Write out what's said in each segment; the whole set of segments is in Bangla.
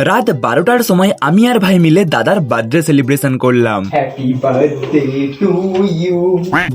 রাত 12টার সময় আমি আর ভাই মিলে দাদার বার্থডে সেলিব্রেশন করলাম। Happy birthday to you.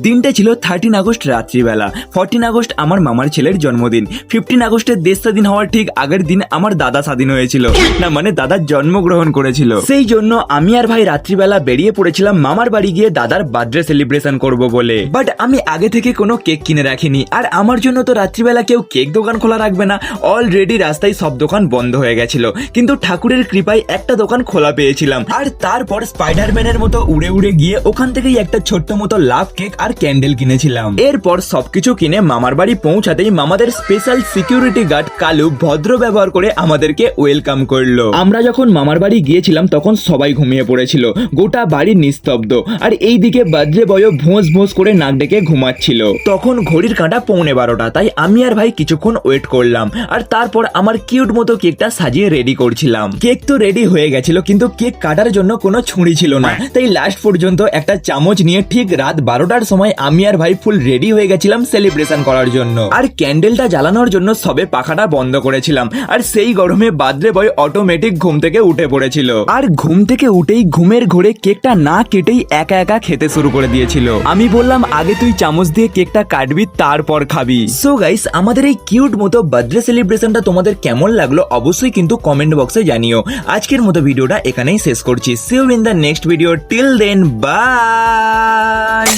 দিনটা ছিল 13 আগস্ট রাত্রিবেলা। 14 আগস্ট আমার মামার ছেলের জন্মদিন। 15 আগস্টের দেশ স্বাধীন হওয়ার ঠিক আগের দিন আমার দাদা স্বাধীন হয়েছিল, না মানে দাদার জন্মগ্রহণ করেছিল। সেই জন্য আমি আর ভাই রাত্রিবেলা বেরিয়ে পড়েছিলাম মামার বাড়ি গিয়ে দাদার বার্থডে সেলিব্রেশন করব বলে। বাট আমি আগে থেকে কোনো কেক কিনে রাখিনি, আর আমার জন্য তো রাত্রিবেলা কেউ কেক দোকান খোলা রাখবে না। অলরেডি রাস্তায় সব দোকান বন্ধ হয়ে গেছিল, কিন্তু ঠাকুরের কৃপায় একটা দোকান খোলা পেয়েছিলাম। আর তারপর স্পাইডারম্যানের মতো উড়ে উড়ে গিয়ে ওখান থেকেই একটা ছোট্ট মতো লাভ কেক আর ক্যান্ডেল কিনেছিলাম। এরপর সবকিছু কিনে মামার বাড়ি পৌঁছাতেই মামাদের স্পেশাল সিকিউরিটি গার্ড কালু ভদ্র ব্যবহার করে আমাদেরকে ওয়েলকাম করলো। আমরা যখন মামার বাড়ি গিয়েছিলাম তখন সবাই ঘুমিয়ে পড়েছিল, গোটা বাড়ি নিস্তব্ধ। আর এইদিকে বার্থডে বয় ভোঁস ভোঁস করে নাক ডেকে ঘুমাচ্ছিল। তখন ঘড়ির কাঁটা 12:15, তাই আমি আর ভাই কিছুক্ষণ ওয়েট করলাম। আর তারপর আমার কিউট মতো কেকটা সাজিয়ে রেডি করছিলাম। কেক তো রেডি হয়ে গেছিল, কিন্তু কেক কাটার জন্য কোনো ছুরি ছিল না, তাই লাস্ট পর্যন্ত একটা চামচ নিয়ে ঠিক রাত 12টার সময় আমি আর ভাই ফুল রেডি হয়ে গেছিলাম সেলিব্রেশন করার জন্য। আর ক্যান্ডেলটা জ্বালানোর জন্য সবে পাখাটা বন্ধ করেছিলাম। আর সেই গরমে বার্থডে বয় অটোমেটিক ঘুম থেকে উঠে পড়েছিল। আর ঘুম থেকে উঠেই ঘুমের ঘোরে কেকটা না কেটেই একা একা খেতে শুরু করে দিয়েছিল। আমি বললাম আগে তুই চামচ দিয়ে কেকটা কাটবি তারপর খাবি। সো গাইস, আমাদের এই কিউট মতো বার্থডে সেলিব্রেশনটা তোমাদের কেমন লাগলো অবশ্যই কিন্তু কমেন্ট বক্সে জানিও। আজকের মতো ভিডিওটা এখানেই শেষ করছি। See you in the next video. Till then, by.